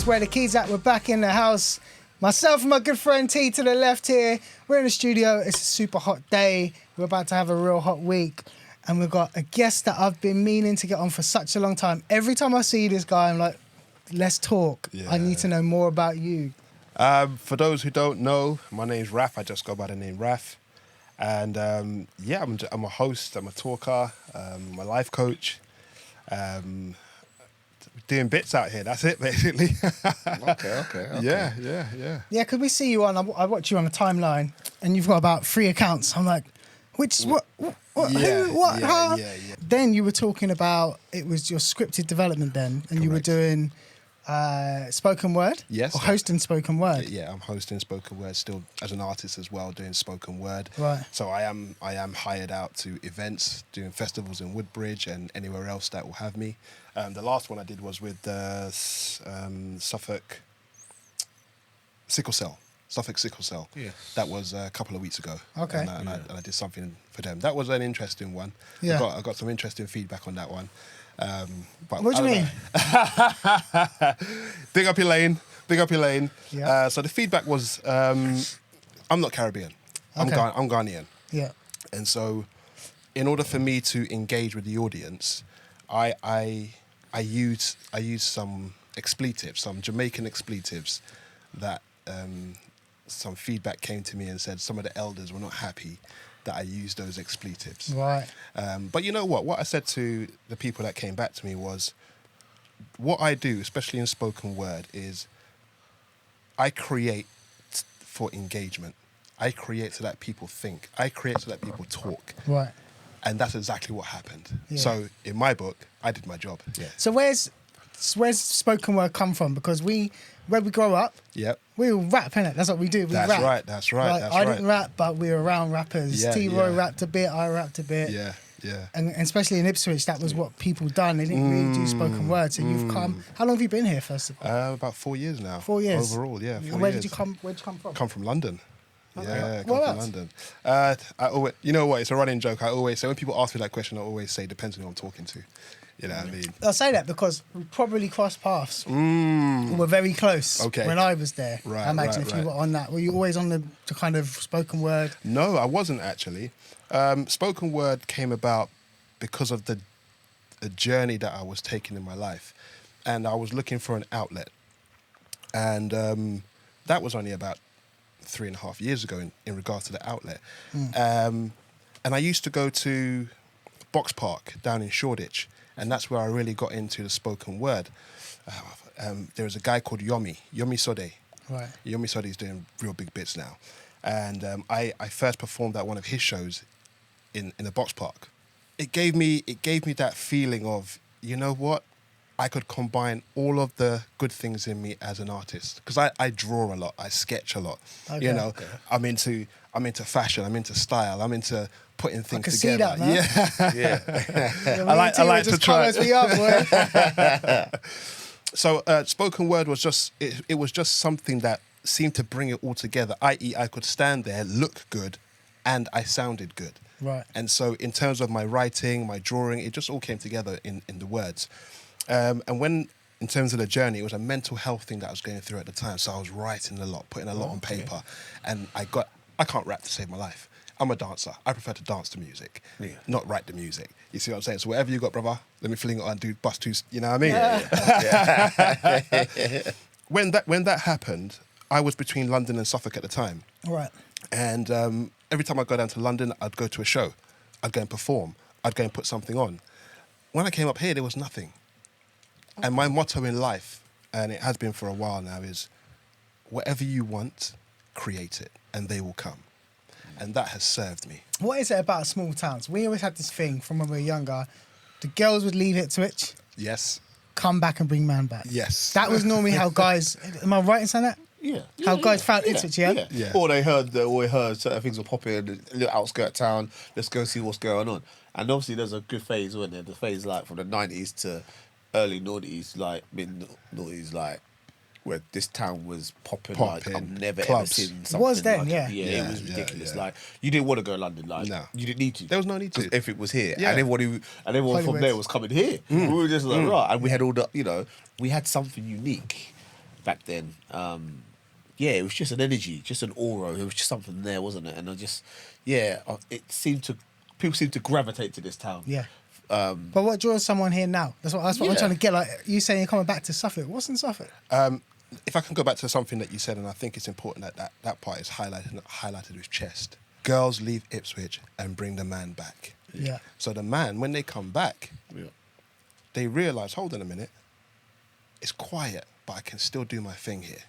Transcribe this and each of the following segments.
Ipswich, where the keys at. We're back in the house. Myself and my good friend T to the left here. We're in the studio. It's a super hot day. We're about to have a real hot week. And we've got a guest that I've been meaning to get on for such a long time. Every time I see this guy, I'm like, let's talk. Yeah. I need to know more about you. For those who don't know, my name's Raph. I just go by the name Raph. And I'm a host, I'm a talker, I'm a life coach. Doing bits out here, that's it basically. Okay. Yeah. Yeah, could we see you on, I watch you on the timeline and you've got about 3 accounts. I'm like, what? Yeah. Then you were talking about, it was your scripted development then, and Correct. you were doing spoken word? Yes. Or hosting spoken word? Yeah, I'm hosting spoken word still as an artist as well, doing spoken word. Right. So I am hired out to events, doing festivals in Woodbridge and anywhere else that will have me. The last one I did was with Suffolk Sickle Cell. Yes. That was a couple of weeks ago. Okay. And I did something for them. That was an interesting one. Yeah. I got some interesting feedback on that one. But What do you mean? Big up your lane. Yeah. So the feedback was, I'm not Caribbean. Okay. I'm Ghanaian. Yeah. And so in order for me to engage with the audience, I use some expletives, some Jamaican expletives that some feedback came to me and said some of the elders were not happy that I used those expletives. Right. But you know what? What I said to the people that came back to me was, what I do, especially in spoken word, is I create for engagement. I create so that people think. I create so that people talk. Right. And that's exactly what happened. Yeah. So in my book, I did my job. Yeah. So where's spoken word come from? Because where we grow up, Yep. we all rap, innit? That's what we do. We That's rap. right. That's right. Like, That's I right. didn't rap, but we were around rappers. Yeah, T-Roy yeah. rapped a bit, I rapped a bit. Yeah. And especially in Ipswich, that was what people done. They didn't really do spoken word. So you've come... How long have you been here, first of all? About 4 years now. 4 years? Overall, yeah. 4 And where years. did you come from? Come from London. Okay. Yeah, Where come else? from London. I always, you know what? It's a running joke. I always say when people ask me that question, I always say depends on who I'm talking to. You know what I mean? I say that because we probably crossed paths. We were very close Okay. when I was there. Right, I imagine if you right. were on that. Were you always on the kind of spoken word? No, I wasn't actually. Spoken word came about because of the journey that I was taking in my life, and I was looking for an outlet, and that was only about 3.5 years ago in regards to the outlet. And I used to go to Box Park down in Shoreditch, and that's where I really got into the spoken word. There was a guy called Yomi Sode. Right. Yomi Sode is doing real big bits now. And I first performed at one of his shows in the Box Park. It gave me that feeling of, you know what? I could combine all of the good things in me as an artist, because I draw a lot, I sketch a lot. Okay. You know, I'm into fashion, I'm into style, I'm into putting things can together. see that, man. Yeah. I like to try. Me up, boy. So spoken word was just it was just something that seemed to bring it all together. I.e., I could stand there, look good, and I sounded good. Right. And so in terms of my writing, my drawing, it just all came together in the words. And when, in terms of the journey, it was a mental health thing that I was going through at the time. So I was writing a lot, putting a lot on paper. And I can't rap to save my life. I'm a dancer. I prefer to dance to music, not write the music. You see what I'm saying? So whatever you got, brother, let me fling it on, do bust two, you know what I mean? When that happened, I was between London and Suffolk at the time. Right. And every time I go down to London, I'd go to a show. I'd go and perform. I'd go and put something on. When I came up here, there was nothing. And my motto in life, and it has been for a while now, is whatever you want, create it, and they will come. And that has served me. What is it about small towns? We always had this thing from when we were younger. The girls would leave Ipswich, Yes. come back and bring man back. Yes. That was normally how guys... Am I right in saying that? Yeah. How guys found Ipswich, yeah? Yeah. Or they heard certain things were popping in a little outskirt town. Let's go see what's going on. And obviously there's a good phase, wasn't there? The phase like from the 90s to early noughties, like mid noughties, like where this town was popping. Like I've never ever clubs. seen something Was then, like yeah. it. Yeah, It was yeah, ridiculous. yeah. Like you didn't want to go to London. Like No. you didn't need to. There was no need to. If it was here, Yeah. and everyone from Hollywood. there was coming here. We were just like, right, and we had all the, we had something unique back then. Yeah, it was just an energy, just an aura. It was just something there, wasn't it? And people seem to gravitate to this town. Yeah. But what draws someone here now? That's what I'm trying to get. Like you saying, you're coming back to Suffolk. What's in Suffolk? If I can go back to something that you said, and I think it's important that part is highlighted with chest. Girls leave Ipswich and bring the man back. Yeah. So the man, when they come back, they realise, hold on a minute, it's quiet, but I can still do my thing here.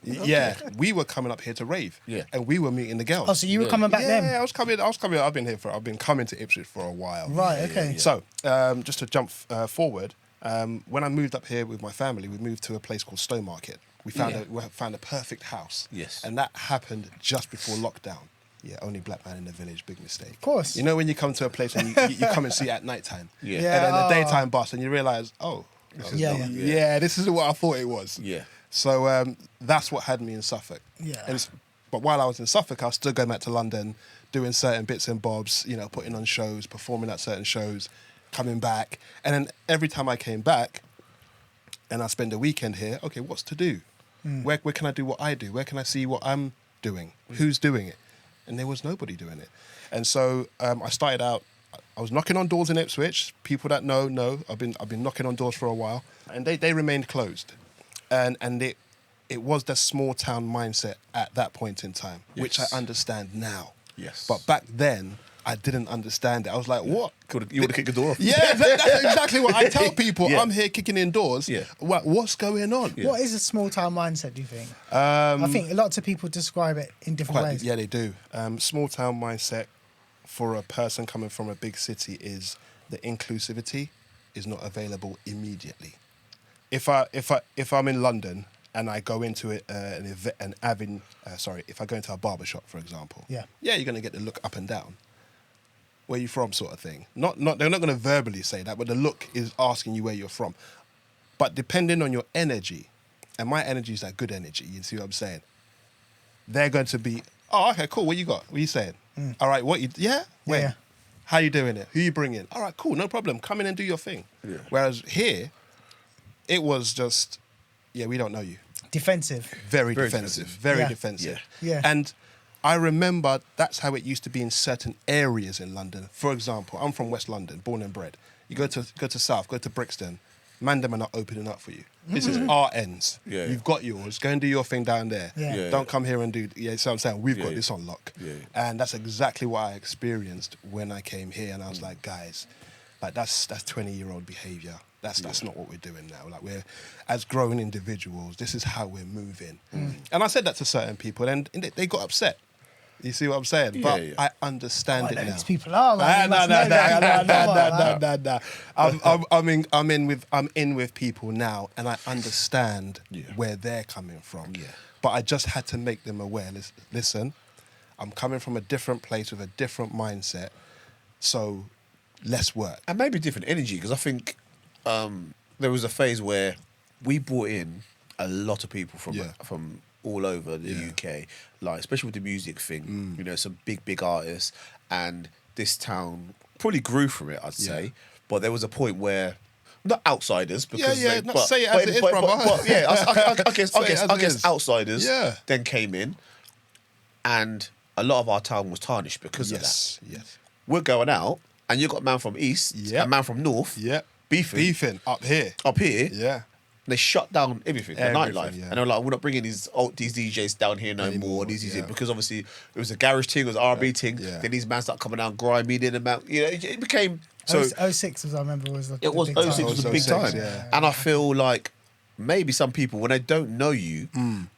Yeah, we were coming up here to rave. Yeah. And we were meeting the girls. Oh, so you were coming back then? Yeah, I was coming. I've been coming to Ipswich for a while. Right. Okay. So, just to jump forward, when I moved up here with my family, we moved to a place called Stowmarket. We found a perfect house. Yes. And that happened just before lockdown. Yeah, only black man in the village, big mistake. Of course. You know when you come to a place and you come and see it at night time. Yeah. And then the daytime bus and you realise, this is what I thought it was. Yeah. So that's what had me in Suffolk. Yeah. But while I was in Suffolk, I was still going back to London, doing certain bits and bobs, putting on shows, performing at certain shows, coming back. And then every time I came back and I spend a weekend here, okay, what's to do? Where can I do what I do? Where can I see what I'm doing? Who's doing it? And there was nobody doing it. And so I started out, I was knocking on doors in Ipswich. People that know, I've been knocking on doors for a while. And they remained closed. And it was the small town mindset at that point in time, which I understand now. Yes. But back then, I didn't understand it. I was like, what? You want to kick the door off? Yeah, that's exactly what I tell people. Yeah. I'm here kicking in doors. Yeah. What's going on? Yeah. What is a small town mindset, do you think? I think lots of people describe it in different ways. Yeah, they do. Small town mindset for a person coming from a big city is the inclusivity is not available immediately. If I'm in London and I go into if I go into a barber shop, for example, you're gonna get the look up and down. Where you from, sort of thing. Not they're not gonna verbally say that, but the look is asking you where you're from. But depending on your energy, and my energy is that good energy, you see what I'm saying? They're going to be, oh, okay, cool. What you got? What you saying? All right, when? Yeah. How you doing it? Who you bringing? All right, cool, no problem. Come in and do your thing. Yeah. Whereas here, it was just, we don't know you. Defensive. Very defensive. Very Yeah. defensive. Yeah. And I remember that's how it used to be in certain areas in London. For example, I'm from West London, born and bred. You go to South, go to Brixton, man, them are not opening up for you. This is our ends. Yeah. You've got yours. Go and do your thing down there. Yeah. Yeah. Don't come here and do. Yeah, so I'm saying we've got Yeah. this on lock. Yeah. And that's exactly what I experienced when I came here. And I was like, guys, like that's 20-year-old behaviour. That's not what we're doing now. Like we're, as growing individuals, this is how we're moving. And I said that to certain people, and they got upset. You see what I'm saying? Yeah, But yeah. I understand it now. These people are. Man. I'm in with people now, and I understand where they're coming from. Yeah. But I just had to make them aware. Listen, I'm coming from a different place with a different mindset, so let's work. And maybe different energy, because I think there was a phase where we brought in a lot of people from all over the UK, like especially with the music thing. Some big artists, and this town probably grew from it, I'd say. But there was a point where, not outsiders, because say it as it is, brother. But yeah, I guess outsiders Yeah. then came in, and a lot of our town was tarnished because of that. Yes. We're going out, and you got a man from East, a man from North, beefing up here. Yeah. They shut down everything, the nightlife. Yeah. And they're like, we're not bringing these DJs down here no more. Because obviously it was a garage thing, it was an R&B thing. Yeah. Then these bands started coming down, grimy, in and out. It became... So 06 was, I remember, was the it was big time. 06 was a big 06, time. yeah. And I feel like maybe some people, when they don't know you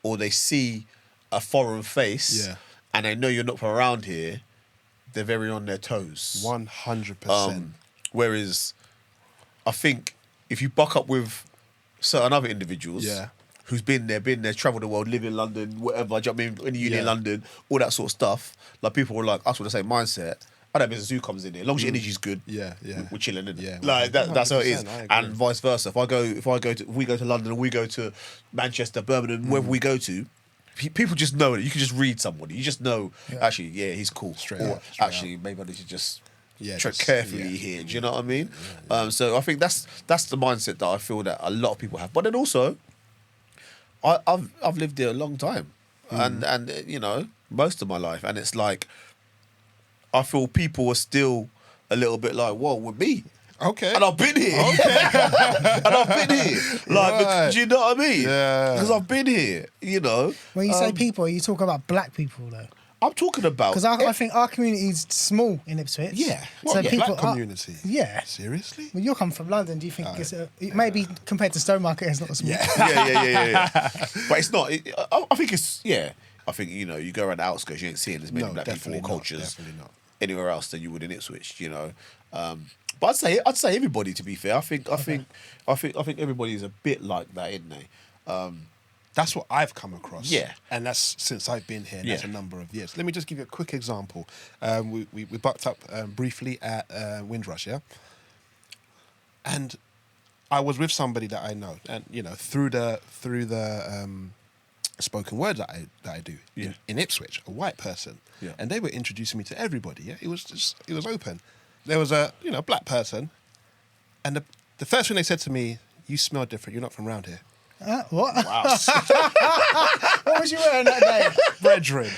or they see a foreign face and they know you're not from around here, they're very on their toes. 100%. Whereas I think if you buck up with certain other individuals who's been there, travelled the world, live in London, whatever, do you know what I mean, in uni in London, all that sort of stuff, like people were like us with the same mindset, I don't business who comes in here. As long as your energy's good, we're chilling, innit? Yeah, Like that's how it is. 100%, And vice versa. If we go to London and we go to Manchester, Birmingham, wherever we go to, people just know it. You can just read somebody. You just know, actually, he's cool. Straight or up. actually, maybe I need to just tread just- carefully here. Do you know what I mean? So I think that's the mindset that I feel that a lot of people have. But then also, I've lived here a long time, and you know, most of my life, and it's like I feel people are still a little bit like, whoa, with me. Okay. And I've been here. And I've been here. Like, Right. do you know what I mean? Yeah. Because I've been here, you know. When you say people, you talk about black people though. I'm talking about... Because I think our community is small in Ipswich. Yeah. So Yeah. people Black are- community. Yeah. Seriously? Well, you're coming from London. Do you think it maybe compared to Stowmarket, it's not as small? Yeah. But it's not... I think it's... Yeah. I think, you know, you go around the outskirts, you ain't seeing as many No, black people or definitely not, cultures definitely not. anywhere else than you would in Ipswich, you know. But I'd say everybody, to be fair. I think everybody's a bit like that, isn't they? That's what I've come across. Yeah. And that's since I've been here. That's Yeah. a number of years. Let me just give you a quick example. We bucked up briefly at Windrush, yeah? And I was with somebody that I know, and you know, through the spoken word that I do in Ipswich, a white person. Yeah. And they were introducing me to everybody, yeah? It was open. There was a, you know, black person, and the first thing they said to me, "You smell different, you're not from around here." What? Wow. What was you wearing that day? Brethren.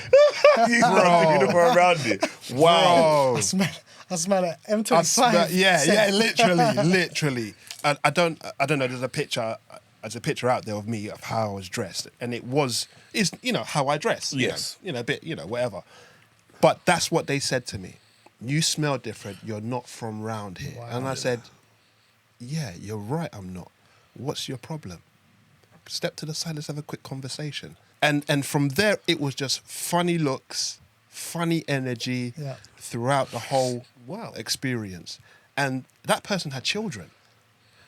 You know around it. Wow. Bro. I smell it. M25. I smell- literally. I don't know. There's a picture out there of me of how I was dressed, and it's you know how I dress. Yes. You know, a bit, you know, whatever. But that's what they said to me. You smell different. You're not from round here. Wow. And I said, yeah, you're right. I'm not. What's your problem? Step to the side. Let's have a quick conversation. And from there, it was just funny looks, funny energy Yeah. throughout the whole experience. And that person had children.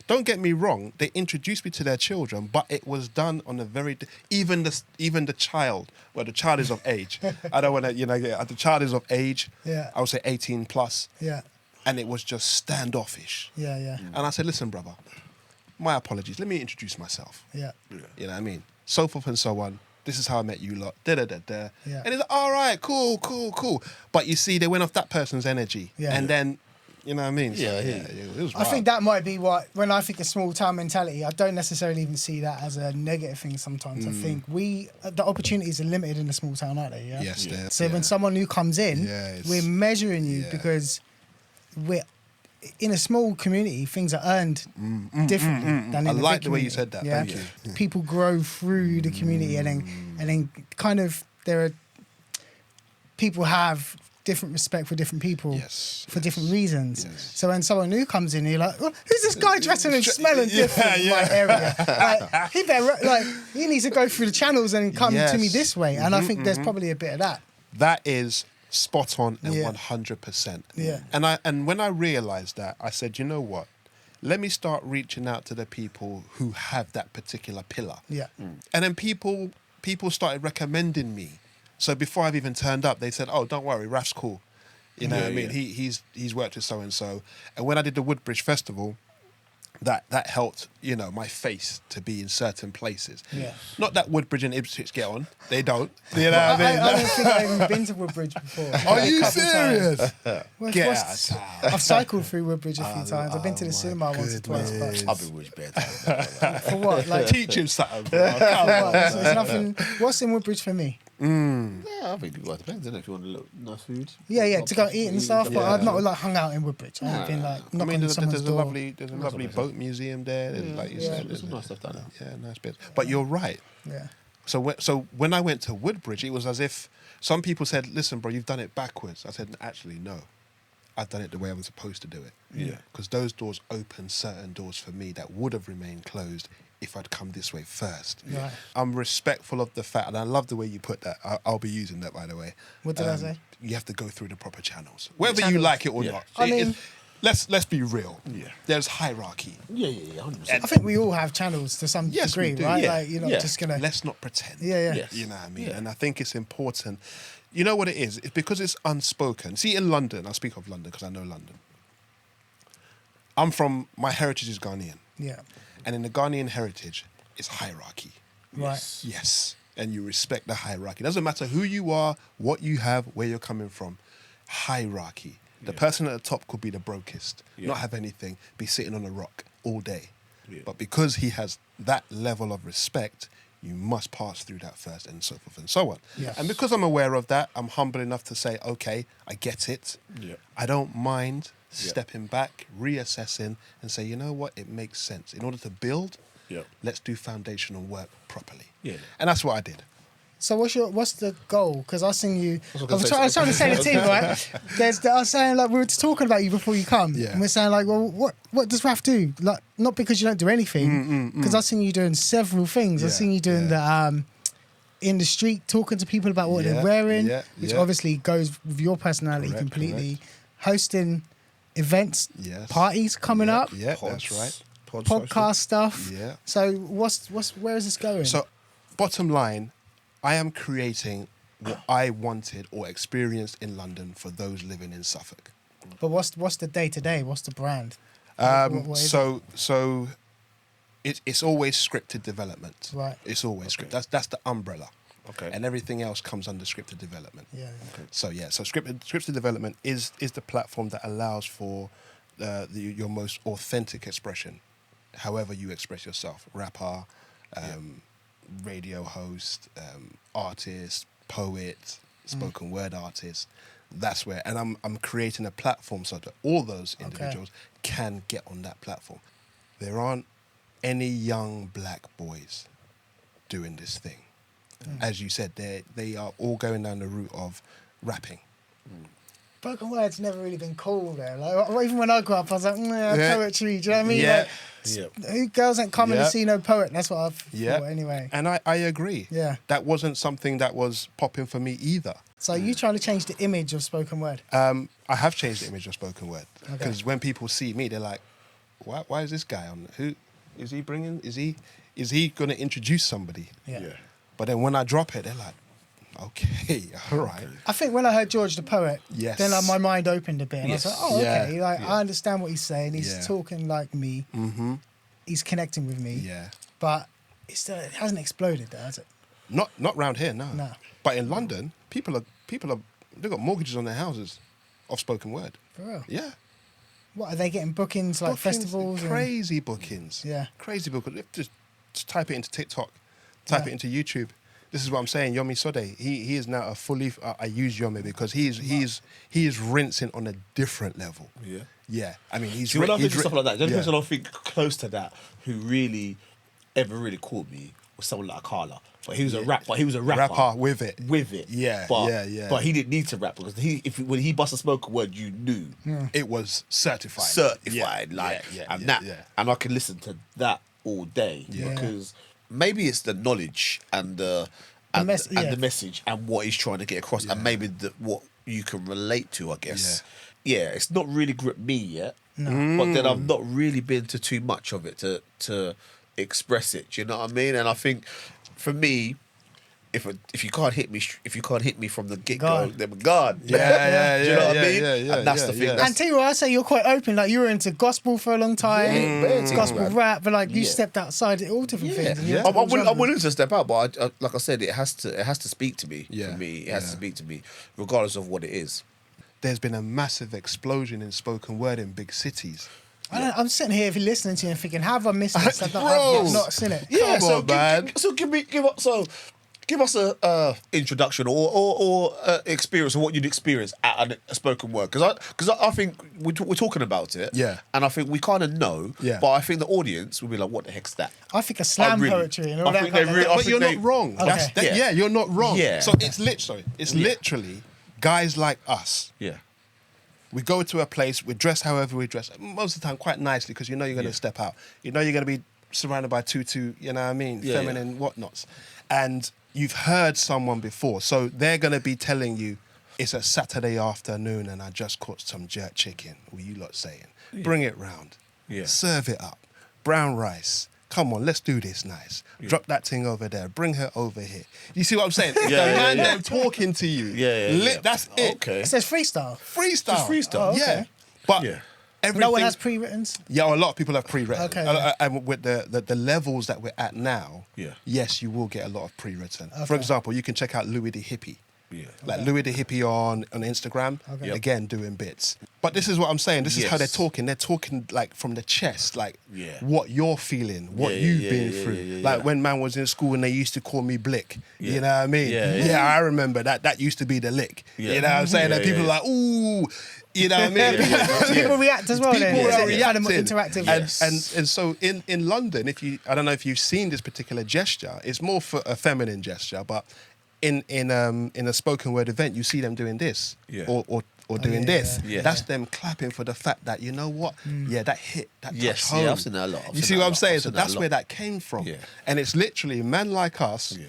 Don't get me wrong, they introduced me to their children, but it was done on a very even the child. Well, the child is of age. I don't want to, you know, the child is of age. Yeah. I would say 18 plus, Yeah. and it was just standoffish. Yeah. And I said, listen, brother, my apologies. Let me introduce myself. Yeah. You know what I mean? So forth and so on. This is how I met you lot. Da-da-da-da. Yeah. And it's like, all right, cool. But you see, they went off that person's energy. Yeah. And then, you know what I mean? So, Yeah. it was I wild. think that might be what, when I think of small town mentality, I don't necessarily even see that as a negative thing sometimes. I think the opportunities are limited in a small town, aren't they? Yeah. Yes, they're- So when someone new comes in, Yes. we're measuring you Yeah. because we're in a small community, things are earned differently than in I a like big the way you community, said that. yeah? Thank you. People grow through the community, and then kind of there are people have different respect for different people Yes, for different reasons. yes. So when someone new comes in, you're like, well, who's this guy dressing and smelling different in my area? Like, he needs to go through the channels and come to me Yes. this way. And I think there's probably a bit of that. That is spot on and Yeah. 100%. Yeah. And when I realized that, I said, you know what? Let me start reaching out to the people who have that particular pillar. Yeah. And then people started recommending me. So before I've even turned up, they said, "Oh, don't worry, Raph's cool." You know what I mean? Yeah. He's worked with so and so. And when I did the Woodbridge Festival, that helped, you know, my face to be in certain places. Yeah. Not that Woodbridge and Ipswich get on. They don't. You know what I mean? I don't think I've even been to Woodbridge before. Are A you couple serious? times. Get What's- out of town. I've cycled through Woodbridge a few times. I've been to the oh cinema my once or twice. goodness. I've been with bed. But for what? Like, Teach him something, bro. Come what? on. There's nothing. What's in Woodbridge for me? Yeah, I think it depends, isn't it? If you want a little nice food. Yeah, to go eat and stuff. But Yeah. I've not like hung out in Woodbridge. I've been like I knocking mean, on there's someone's a door. lovely boat museum there. There's, like you said, There's some nice stuff down there. Yeah, nice bits. But you're right. Yeah. So when I went to Woodbridge, it was as if some people said, "Listen, bro, you've done it backwards." I said, "Actually, no. I've done it the way I was supposed to do it." Yeah. Because those doors opened certain doors for me that would have remained closed if I'd come this way first. Right. I'm respectful of the fact, and I love the way you put that. I'll be using that, by the way. What did I say? You have to go through the proper channels, whether you Channels. like it or Yeah. not. I mean- let's be real. Yeah. There's hierarchy. Yeah, 100%. I think we all have channels to some Yes, we degree, do. right? Yeah. Like you're not Yeah. just gonna. Let's not pretend. Yeah. Yes. You know what I mean? Yeah. And I think it's important. You know what it is? It's because it's unspoken. See, in London, I speak of London because I know London. My heritage is Ghanaian. Yeah. And in the Ghanaian heritage, it's hierarchy. Right. Yes. And you respect the hierarchy. Doesn't matter who you are, what you have, where you're coming from. Hierarchy. The person at the top could be the brokest, not have anything, be sitting on a rock all day. Yeah. But because he has that level of respect, you must pass through that first, and so forth and so on. Yes. And because I'm aware of that, I'm humble enough to say, okay, I get it. Yeah. I don't mind stepping back, reassessing, and say, you know what, it makes sense. In order to build, let's do foundational work properly. Yeah. And that's what I did. So what's the goal? Because I seen you. I gonna was say trying to say to the team, right? I was saying like we were just talking about you before you come, Yeah. and we're saying like, well, what does Raph do? Like, not because you don't do anything, because I've seen you doing several things. I've Yeah, seen you doing the in the street, talking to people about what they're wearing, which obviously goes with your personality Correct, completely. Hosting events, Yes. parties coming up, Yeah, that's right. podcast stuff. Yeah. So where is this going? So, bottom line, I am creating what I wanted or experienced in London for those living in Suffolk. but what's the day to day? What's the brand? What is So it's always scripted development. Right. It's always scripted. That's the umbrella. Okay. And everything else comes under scripted development. Yeah. So scripted development is the platform that allows for your most authentic expression, however you express yourself. Rapper, radio host, artist, poet, spoken word artist. That's where, and I'm creating a platform so that all those individuals can get on that platform. There aren't any young black boys doing this thing. As you said, they are all going down the route of rapping. Spoken word's never really been cool there. Like even when I grew up, I was like, poetry. Do you know what I mean? Yeah. Like, girls ain't coming to see no poet. That's what I've thought anyway. And I agree. Yeah. That wasn't something that was popping for me either. So you trying to change the image of spoken word? I have changed the image of spoken word because when people see me, they're like, "Why is this guy on? Who is he bringing? Is he going to introduce somebody?" Yeah. But then when I drop it, they're like, "Okay, all right." I think when I heard George the poet, Yes. then my mind opened a bit, and I was like, "Oh, Yeah. okay." Like I understand what he's saying. He's talking like me. Mm-hmm. He's connecting with me. Yeah. But it hasn't exploded, though, has it? Not round here, no. No. But in London, people are they've got mortgages on their houses of spoken word. For real. Yeah. What are they getting bookings like Bookings, festivals? crazy bookings. Yeah. Crazy bookings. Just type it into TikTok, type it into YouTube. This is what I'm saying. Yomi Sode, he is now a fully. I use Yomi because he is rinsing on a different level. Yeah. Yeah. I mean, he's. See, when I think of stuff like that, the only yeah. person I think close to that who really ever really caught me was someone like Carla. But he was a rapper. Rapper with it. Yeah, But, yeah. But he didn't need to rap because when he bust a spoken word, you knew. It was certified. And I can listen to that all day because maybe it's the knowledge and the message and what he's trying to get across, and maybe what you can relate to, I guess. Yeah, it's not really gripped me yet. No. But then I've not really been to too much of it to express it. Do you know what I mean? And I think for me, if you can't hit me from the get go, then we're gone. Yeah. Do you know what I mean? Yeah, and that's the thing. And tell you what, I say you're quite open. Like you were into gospel for a long time, gospel rap, but like you stepped outside all different things. And I'm willing to step out, but like I said, it has to speak to me. Yeah. For me, it has to speak to me, regardless of what it is. There's been a massive explosion in spoken word in big cities. I'm sitting here listening to you and thinking, how have I missed this? I've not seen it. Yeah, Come on, man. Give us a introduction or experience of what you'd experience at a spoken word, because I think we're talking about it, and I think we kind of know, but I think the audience will be like, what the heck's that? I think a slam poetry and all that. But you're not wrong. Okay. You're not wrong. Yeah. So it's literally guys like us. Yeah. We go to a place, we dress however we dress, most of the time quite nicely because you know you're going to step out. You know you're going to be surrounded by tutu, you know what I mean, feminine whatnots. And you've heard someone before, so they're going to be telling you, it's a Saturday afternoon and I just caught some jerk chicken, what you lot saying. Bring it round. Yeah. Serve it up. Brown rice. Come on, let's do this nice. Drop that thing over there. Bring her over here. You see what I'm saying? I'm talking to you. That's it. Okay. It says freestyle. Freestyle. Just freestyle. Oh, okay. Yeah. But everything... No one has pre-written. Yeah, a lot of people have pre-written. Okay. And with the levels that we're at now, yes, you will get a lot of pre-written. Okay. For example, you can check out Louis the Hippie. Yeah. Like Louis the Hippie on Instagram, Okay. Yep. again doing bits. But this is what I'm saying. This is how they're Yes. talking. They're talking like from the chest, like Yeah. what you're feeling, what Yeah, you've yeah, been yeah, through. yeah, Like yeah. when man was in school and they used to call me Blick. Yeah. You know what I mean? Yeah, yeah. I remember that. That used to be the lick. Yeah. You know what I'm saying? Yeah, And people yeah, are like, ooh. You know what I mean? People react as well. then. People It's are kind of reacting. interactive. And so in London, I don't know if you've seen this particular gesture, it's more for a feminine gesture, but in a spoken word event, you see them doing this Yeah. or doing yeah, this. yeah. That's them clapping for the fact that, you know what? Yeah, that hit, that Yes, touched home. yeah, I've seen that a lot. I've You seen see that what a I'm lot. saying? I've So seen that a that's lot. where that came from. Yeah. And it's literally men like us Yeah.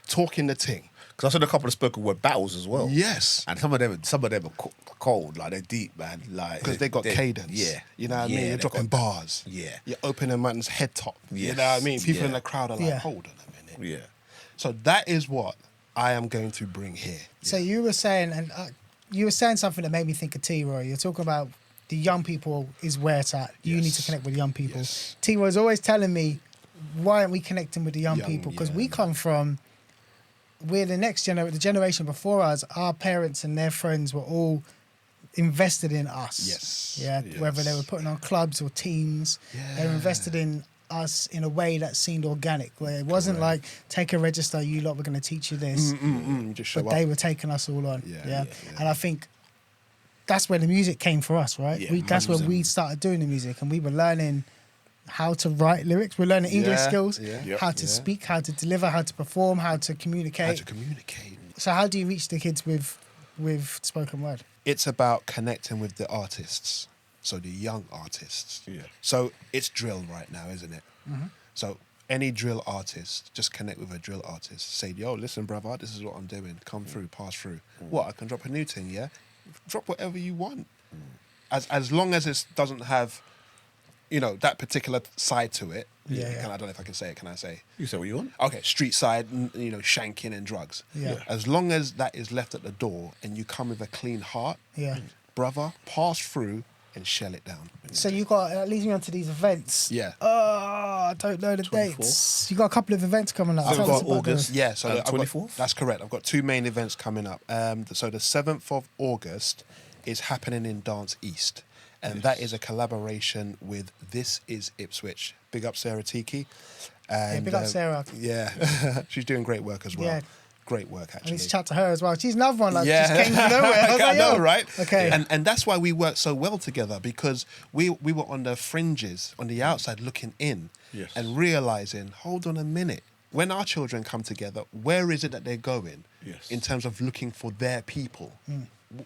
talking the thing. Because I saw a couple of spoken word battles as well. Yes. And some of them are cold, like they're deep, man. Like Because they got they're- cadence. Yeah. You know what I Yeah, mean? You're they've dropping got- bars. Yeah. You're opening man's head top. You Yes. know what I mean? People Yeah. in the crowd are like, Yeah. hold on a minute. Yeah. So that is what I am going to bring here. So you were saying, and you were saying something that made me think of T-Roy. You're talking about the young people is where it's at. You need to Yes. connect with young people. Yes. T-Roy's always telling me, why aren't we connecting with the young Young, people? Because yeah. we come from, we're the next generation, the generation before us. Our parents and their friends were all invested in us. Yes. Yeah. Whether they were Yes. putting on clubs or teams, they were Yeah. invested in us in a way that seemed organic, where it wasn't like, take a register, you lot, we're going to teach you this. Just show But up. they were taking us all on. Yeah, Yeah. yeah, And I think that's where the music came for us, right? Yeah, That's when 100%. we started doing the music, and we were learning how to write lyrics. We're learning English Yeah, skills, yeah, Yep. how to yeah. speak, how to deliver, how to perform, how to communicate. How to communicate. So how do you reach the kids with spoken word? It's about connecting with the artists. So the young artists. Yeah. So it's drill right now, isn't it? Mm-hmm. So any drill artist, just connect with a drill artist. Say, yo, listen, brother, this is what I'm doing. Come through, pass through. What? I can drop a new thing, yeah? Drop whatever you want. As long as it doesn't have, that particular side to it. Yeah, yeah. I don't know if I can say it. Can I say? You say what you want? Okay, street side, shanking and drugs. Yeah. As long as that is left at the door and you come with a clean heart, Yeah. brother, pass through and shell it down. So you got, that leads me on to these events. Yeah. Oh, I don't know the 24th. dates. You got a couple of events coming up. I've Tell us got about August. those. Yeah, so And I've got- 24th? that's correct. I've got two main events coming up. So the 7th of August is happening in Dance East. And that is a collaboration with This Is Ipswich. Big up Sarah Tiki. And, big up Sarah. Yeah, she's doing great work as well. Yeah. Great work, I actually. need to chat to her as well. She's another one like Yeah. just came from nowhere. I was I like, know, yo. right? Okay. And that's why we work so well together, because we were on the fringes, on the outside, looking in, Yes. and realizing, hold on a minute, when our children come together, where is it that they're going? Yes. In terms of looking for their people,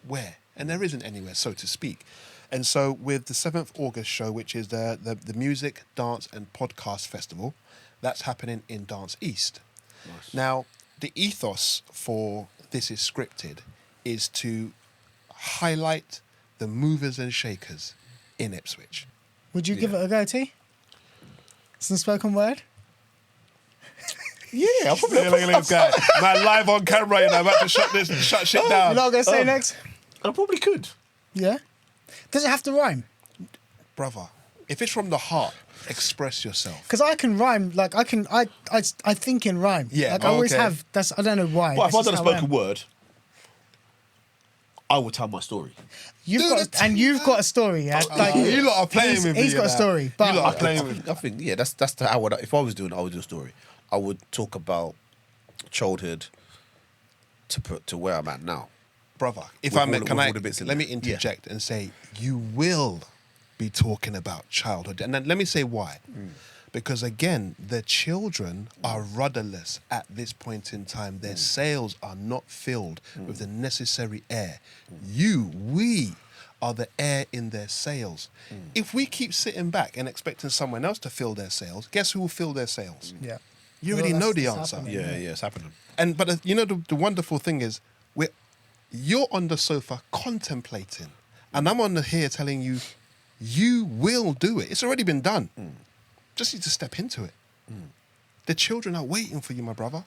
where? And there isn't anywhere, so to speak. And so with the 7th August show, which is the Music, Dance and Podcast Festival, that's happening in Dance East. Nice. Now, the ethos for This Is Scripted is to highlight the movers and shakers in Ipswich. Would you give Yeah. it a go, T? Some spoken word? Yeah, I'll probably. Man, live on camera, I'm about to shut shit You down. know what I'm going to say next? I probably could. Yeah? Does it have to rhyme? Brother, if it's from the heart, express yourself. Because I can rhyme, like I think in rhyme. Yeah, Like I always okay. have, I don't know why. Well, if That's I've done a just how I am. spoken word, I will tell my story. You've got a story, yeah? Like, you lot are playing he's- with me. He's got a now. story, but You lot are playing with me. I think that's the how would if I was doing it, I would do a story. I would talk about childhood to where I'm at now. Brother, if With I may, all- can with I all the bits in let me there. interject and say you will be talking about childhood, and then let me say why. Because again, the children are rudderless at this point in time. Their sails are not filled with the necessary air. We are the air in their sails. If we keep sitting back and expecting someone else to fill their sails, guess who will fill their sails? yeah. You already Well, know the that's answer. happening. Yeah, it's happening. But the wonderful thing is, you're on the sofa contemplating, and I'm on here telling you, you will do it. It's already been done. Just need to step into it. The children are waiting for you, my brother.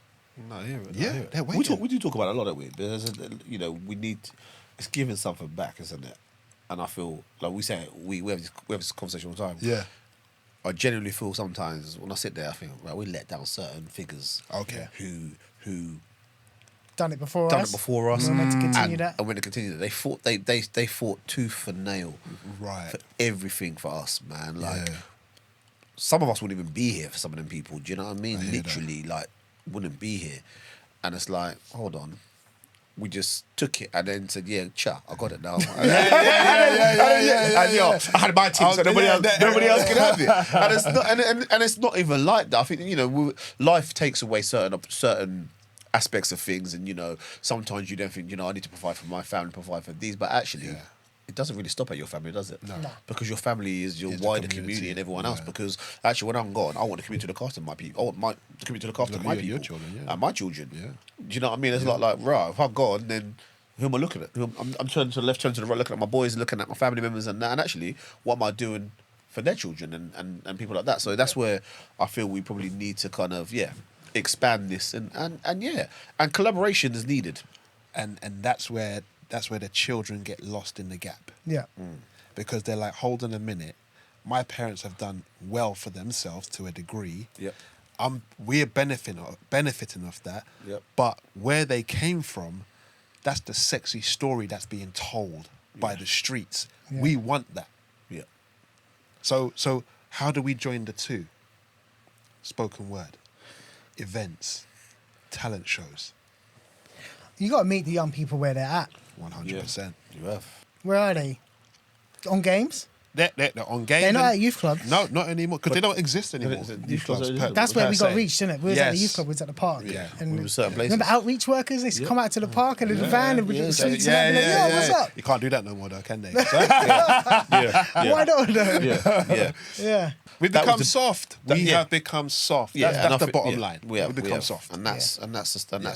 No, I hear it. Yeah, I hear it. they're We waiting. do talk about it a lot, don't we? We need. It's giving something back, isn't it? And I feel like we say we have this conversation all the time. Yeah. I genuinely feel sometimes when I sit there, I think, right, we let down certain figures. Okay. Who done it before done us. it before us. We're meant to continue that. And we're going to continue that. They fought tooth and nail Right. for everything for us, man. Like, Yeah. some of us wouldn't even be here for some of them people. Do you know what I mean? I hear Literally, like, wouldn't be here. And it's like, hold on. We just took it and then said, yeah, I got it now. And yo, I had my team, so nobody else can have it. And it's not, and it's not even like that. I think, you know, life takes away certain aspects of things, and, you know, sometimes you don't think, you know, I need to provide for my family, provide for these, but actually, Yeah. it doesn't really stop at your family, does it? No. Because your family is your It's the wider community. community and everyone else. Yeah. Because actually, when I'm gone, I want the community to look after my people. I want the community to look after Look, my you and people your children, yeah. and my children. Yeah. Do you know what I mean? It's like, right, if I'm gone, then who am I looking at? I'm turning to the left, turning to the right, looking at my boys, looking at my family members, and that. And actually, what am I doing for their children and people like that? So that's where I feel we probably need to kind of expand this and collaboration is needed. And that's where the children get lost in the gap. Yeah. Because they're like, hold on a minute, my parents have done well for themselves to a degree. Yep. We're benefiting off that. Yep. But where they came from, that's the sexy story that's being told by the streets. Yeah. We want that. Yeah. So how do we join the two? Spoken word, events, talent shows. You got to meet the young people where they're at. 100%. You have. Where are they? On games? They're on game. They're not at youth club. No, not anymore, because they don't exist anymore. Youth clubs don't exist. That's where we got reached, isn't it? We was at the Yes. youth club, we was at the park. Yeah. And We were certain places. remember outreach workers? They used to come out to the park and in the van and yeah, with sweets and that, be like, yo, what's up? You can't do that no more, though, can they? Why not though? Yeah. Yeah. We've That become was the- soft. that- We yeah. have become soft. Yeah, and That's I the think- bottom yeah, line. We have become have. soft. And that's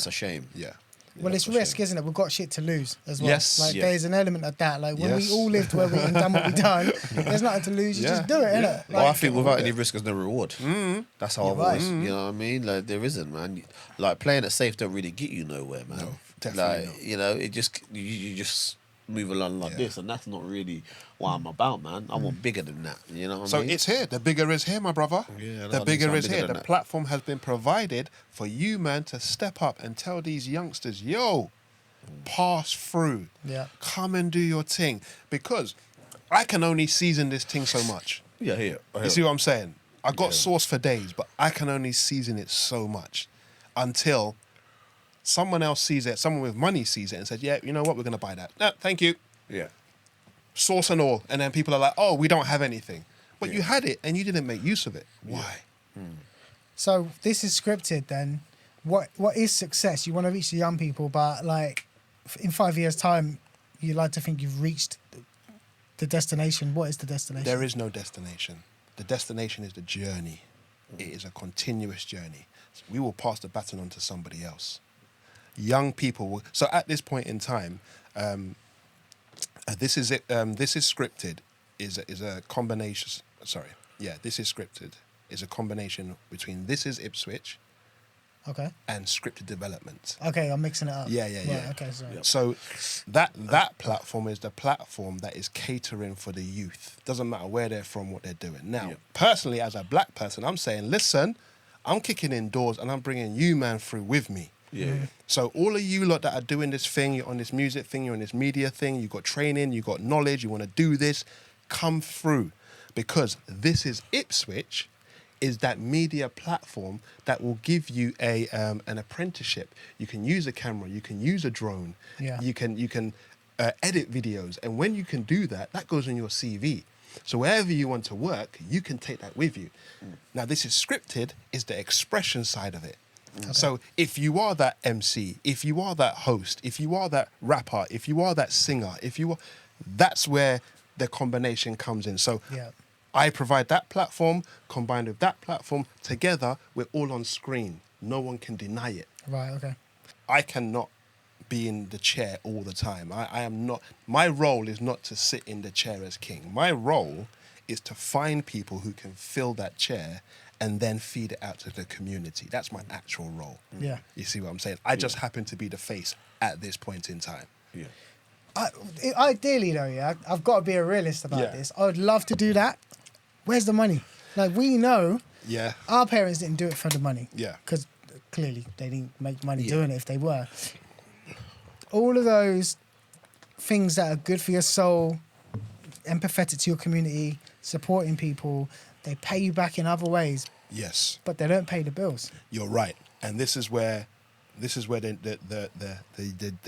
a shame. Yeah. Well, it's risk, isn't it? We've got shit to lose as well. Yes. Like, Yeah. there's an element of that. Like, when we Yes. all lived where we and done what we done, there's nothing to lose. You Yeah. just do it, innit? Like, Well, I think without any risk, there's no reward. That's how I've You're right. always, you know what I mean? Like, there isn't, man. Like, playing it safe don't really get you nowhere, man. No, definitely like, not. you know, it just you just move along like this, and that's not really what I'm about, man. I want bigger than that. You know what So I mean? it's here. The bigger is here, my brother. Yeah, the no, bigger it's is bigger here. than The that. platform has been provided for you, man, to step up and tell these youngsters, yo, pass through. Yeah. Come and do your thing. Because I can only season this thing so much. Yeah, here. You see what I'm saying? I got sauce for days, but I can only season it so much until someone else sees it, someone with money sees it and says, yeah, you know what, we're going to buy that. No, thank you. Yeah. Sauce and all. And then people are like, oh, we don't have anything. But you had it and you didn't make use of it. Why? So this is scripted then. What is success? You want to reach the young people, but like in 5 years' time, you like to think you've reached the destination. What is the destination? There is no destination. The destination is the journey. It is a continuous journey. So we will pass the baton on to somebody else. Young people will. So at this point in time, this is it. This is scripted. Is a combination. Sorry. Yeah, this is scripted. Is a combination between This Is Ipswich Okay. and scripted development. Okay, I'm mixing it up. Yeah. Right, okay, sorry. So that platform is the platform that is catering for the youth. Doesn't matter where they're from, what they're doing. Now, personally, as a black person, I'm saying, listen, I'm kicking in doors and I'm bringing you, man, through with me. Yeah. So all of you lot that are doing this thing, you're on this music thing, you're on this media thing, you got training, you got knowledge, you want to do this, come through. Because This Is Ipswich is that media platform that will give you an apprenticeship. You can use a camera, you can use a drone, Yeah. you can edit videos, and when you can do that, that goes on your CV. So wherever you want to work, you can take that with you. Now, This Is Scripted is the expression side of it. So if you are that MC, if you are that host, if you are that rapper, if you are that singer, that's where the combination comes in. So Yeah. I provide that platform combined with that platform. Together, we're all on screen. No one can deny it. Right, okay. I cannot be in the chair all the time. I am not. My role is not to sit in the chair as king. My role is to find people who can fill that chair and then feed it out to the community. That's my actual role. Yeah. You see what I'm saying? I just happen to be the face at this point in time. Yeah. Ideally, though, yeah, I've got to be a realist about Yeah. this. I would love to do that. Where's the money? Like, we know Yeah. our parents didn't do it for the money. Yeah. Because clearly they didn't make money doing it if they were. all of those things that are good for your soul, empathetic to your community, supporting people, they pay you back in other ways, Yes, but they don't pay the bills. you're right. And this is where the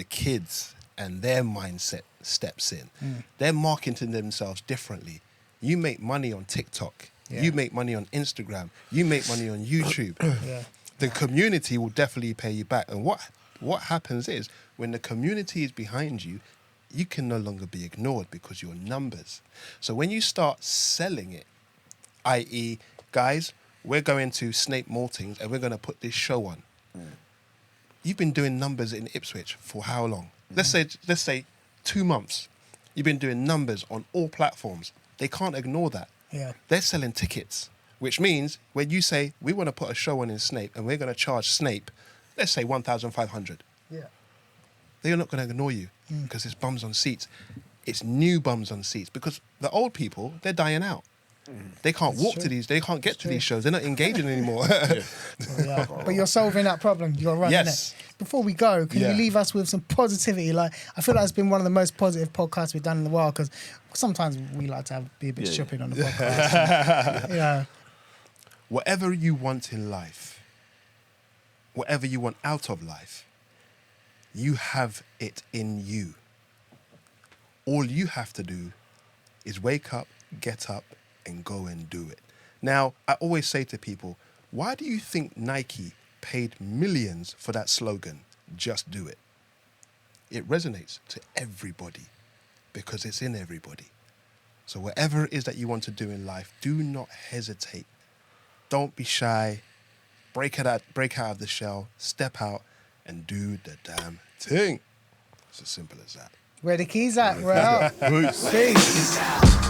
kids and their mindset steps in. They're marketing themselves differently. You make money on TikTok. Yeah. You make money on Instagram. You make money on YouTube. Yeah. The community will definitely pay you back. And what happens is when the community is behind you, you can no longer be ignored because you're numbers. So when you start selling it, i.e., guys, we're going to Snape Maltings and we're going to put this show on. You've been doing numbers in Ipswich for how long? Let's say 2 months. You've been doing numbers on all platforms. They can't ignore that. Yeah. They're selling tickets, which means when you say we want to put a show on in Snape and we're going to charge Snape, let's say 1,500. Yeah. They're not going to ignore you because it's bums on seats. It's new bums on seats because the old people, they're dying out. They can't walk true. to these, they can't get to these shows. They're not engaging anymore. Yeah. But you're solving that problem. You're running Yes. it. Before we go, can Yeah. you leave us with some positivity? Like, I feel like it's been one of the most positive podcasts we've done in a while because sometimes we like to be a bit stupid on the podcast. Yeah. Whatever you want in life, whatever you want out of life, you have it in you. All you have to do is wake up, get up, and go and do it. Now, I always say to people, why do you think Nike paid millions for that slogan, just do it? It resonates to everybody because it's in everybody. So whatever it is that you want to do in life, do not hesitate. Don't be shy. Break out of the shell, step out, and do the damn thing. It's as simple as that. Where the keys at? We're out. Peace. Peace.